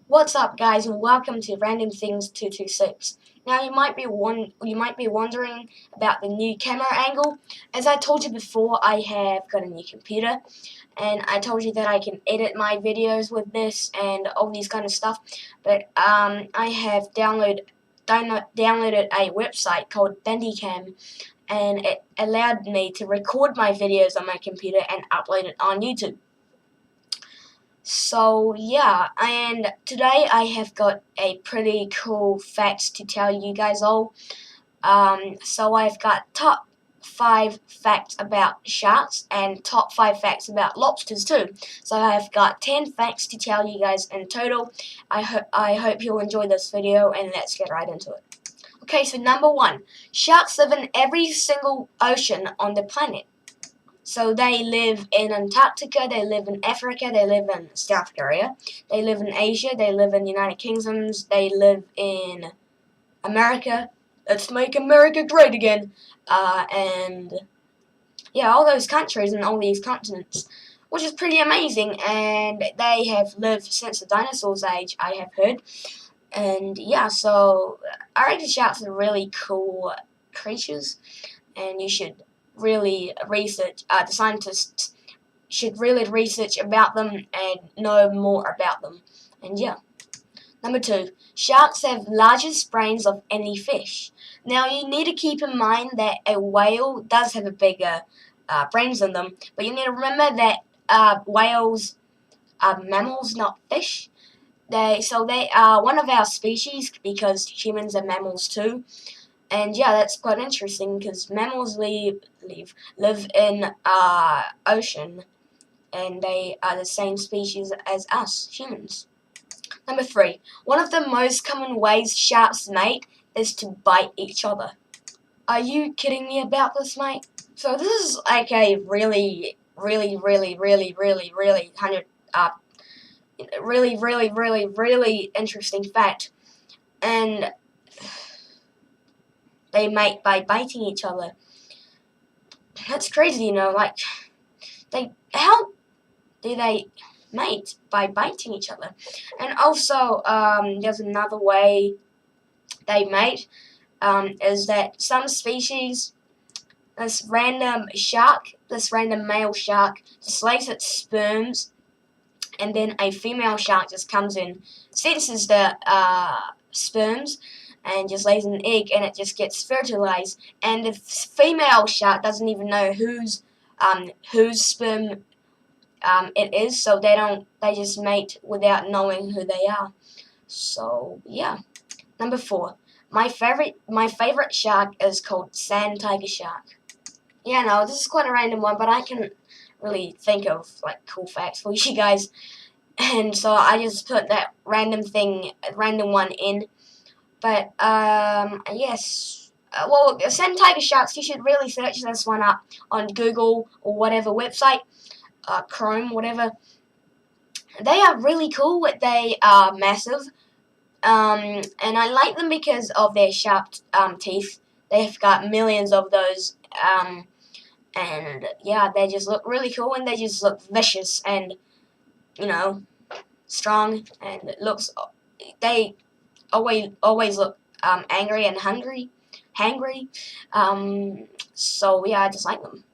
What's up, guys, and welcome to Random Things 226. Now, you might be wondering about the new camera angle. As I told you before, I have got a new computer, and I told you that I can edit my videos with this and all these kind of stuff. But I have downloaded a website called Bandicam, and it allowed me to record my videos on my computer and upload it on YouTube. So yeah, and today I have got a pretty cool facts to tell you guys all. So I've got top 5 facts about sharks and top 5 facts about lobsters too. So I've got 10 facts to tell you guys in total. I hope you'll enjoy this video, and let's get right into it. Okay, so number 1, sharks live in every single ocean on the planet. So they live in Antarctica, they live in Africa, they live in South Korea, they live in Asia, they live in the United Kingdoms, they live in America. Let's make America great again. And yeah, all those countries and all these continents, which is pretty amazing. And they have lived since the dinosaurs' age, I have heard. And yeah, so I reckon sharks are really cool creatures, and you should really research, the scientists should really research about them and know more about them. And yeah. Number 2, sharks have largest brains of any fish. Now, you need to keep in mind that a whale does have a bigger brains than them, but you need to remember that whales are mammals, not fish. They are one of our species because humans are mammals too. And yeah, that's quite interesting because mammals live in ocean, and they are the same species as us, humans. Number 3, one of the most common ways sharks mate is to bite each other. Are you kidding me about this, mate? So this is like a really interesting fact, and they mate by biting each other. That's crazy, you know. Like, how do they mate? By biting each other? And also, there's another way they mate. Is that some species, this random male shark, just lays its sperms, and then a female shark just comes in, senses the sperms, and just lays an egg, and it just gets fertilized. And the female shark doesn't even know whose sperm it is, so they just mate without knowing who they are. So yeah. Number 4, my favorite shark is called sand tiger shark. Yeah, no, this is quite a random one, but I can really think of like cool facts for you guys, and so I just put that random one in. But yes, well, sand tiger sharks, you should really search this one up on Google or whatever website, Chrome, whatever. They are really cool. They are massive, and I like them because of their sharp teeth. They've got millions of those, and yeah, they just look really cool, and they just look vicious and, you know, strong, and they always look angry and hangry. So yeah, I just like them.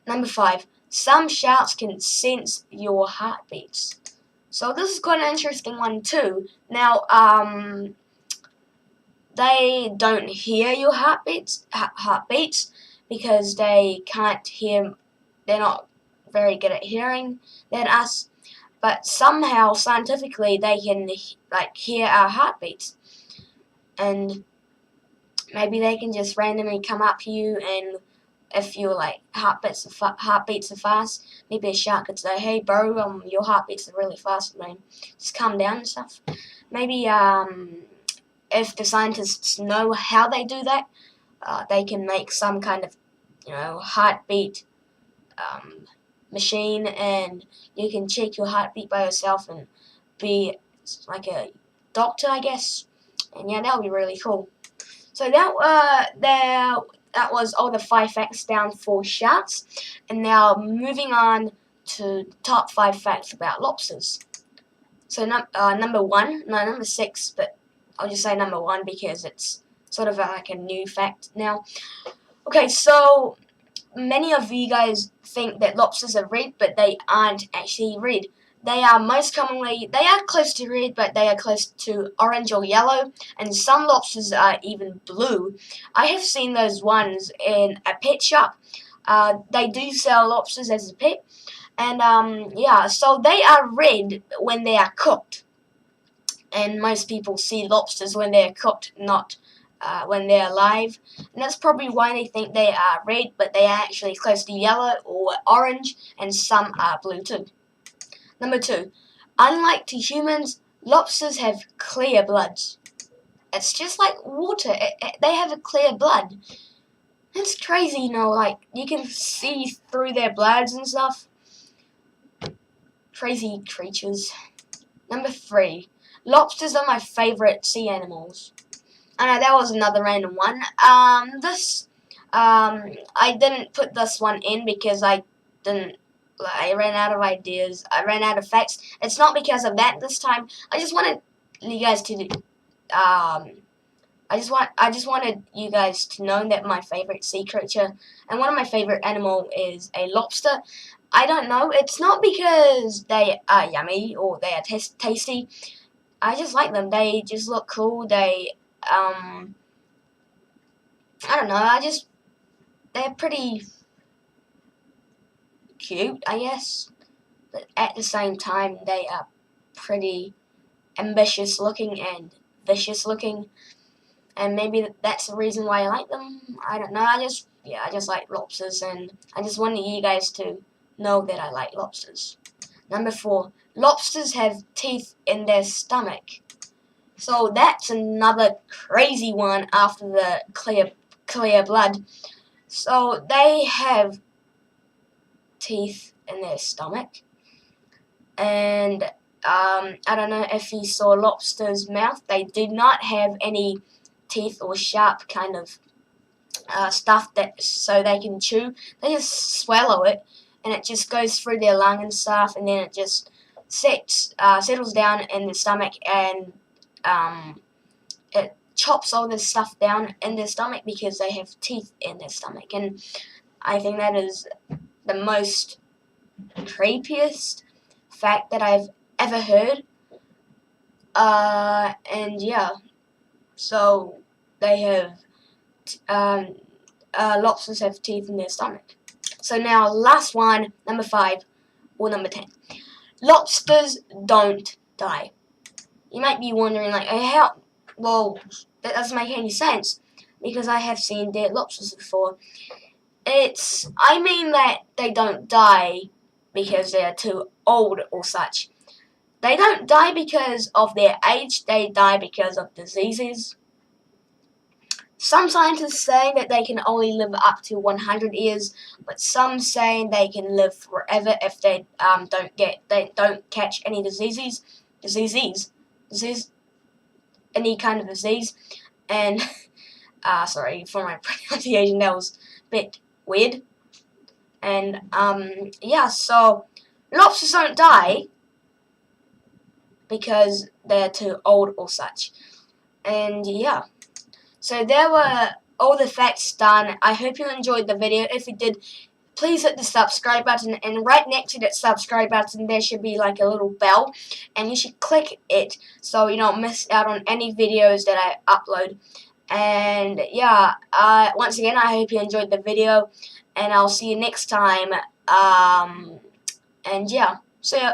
Number 5, some sharks can sense your heartbeats. So this is quite an interesting one too. Now, they don't hear your heartbeats because they can't hear. They're not very good at hearing than us. But somehow, scientifically, they can hear our heartbeats, and maybe they can just randomly come up to you, and if your heartbeats are fast, maybe a shark could say, "Hey, bro, your heartbeats are really fast, man. Just calm down and stuff." Maybe if the scientists know how they do that, they can make some kind of, heartbeat machine, and you can check your heartbeat by yourself and be like a doctor, I guess. And yeah, that would be really cool. So that was all the 5 facts down for sharks, and now moving on to the top 5 facts about lobsters. So number 1, no, number 6, but I'll just say number 1 because it's sort of like a new fact now. Okay, so many of you guys think that lobsters are red, but they aren't actually red. They are close to red, but they are close to orange or yellow, and some lobsters are even blue. I have seen those ones in a pet shop. They do sell lobsters as a pet, and yeah, so they are red when they are cooked. And most people see lobsters when they're cooked, not when they're alive. And that's probably why they think they are red, but they are actually close to yellow or orange, and some are blue too. Number 2, unlike to humans, lobsters have clear bloods. It's just like water. They have a clear blood. It's crazy, you know, like you can see through their bloods and stuff. Crazy creatures. Number 3, lobsters are my favorite sea animals. I know that was another random one. I didn't put this one in because I ran out of ideas. I ran out of facts. It's not because of that this time. I just wanted you guys to I just wanted you guys to know that my favorite sea creature and one of my favorite animal is a lobster. I don't know. It's not because they are yummy or they are tasty. I just like them. They just look cool. They I don't know. They're pretty cute, I guess. But at the same time, they are pretty ambitious looking and vicious looking. And maybe that's the reason why I like them. I don't know. I just like lobsters, and I just wanted you guys to know that I like lobsters. Number 4, lobsters have teeth in their stomach. So that's another crazy one after the clear blood. So they have teeth in their stomach, and I don't know if you saw lobster's mouth. They do not have any teeth or sharp kind of stuff that so they can chew. They just swallow it, and it just goes through their lung and stuff, and then it just settles down in the stomach, and it chops all this stuff down in their stomach because they have teeth in their stomach. And I think that is the most creepiest fact that I've ever heard. And yeah, so they have lobsters have teeth in their stomach. So now last one, number 5 or number 10. Lobsters don't die. You might be wondering, like, how? Well, that doesn't make any sense because I have seen dead lobsters before. I mean that they don't die because they are too old or such. They don't die because of their age. They die because of diseases. Some scientists say that they can only live up to 100 years, but some say they can live forever if they don't catch any any kind of disease. And sorry for my pronunciation, that was a bit weird. And yeah, so lobsters don't die because they're too old or such. And yeah. So there were all the facts done. I hope you enjoyed the video. If you did, please hit the subscribe button. And right next to that subscribe button, there should be like a little bell. And you should click it so you don't miss out on any videos that I upload. And yeah, once again, I hope you enjoyed the video. And I'll see you next time. And yeah, see ya.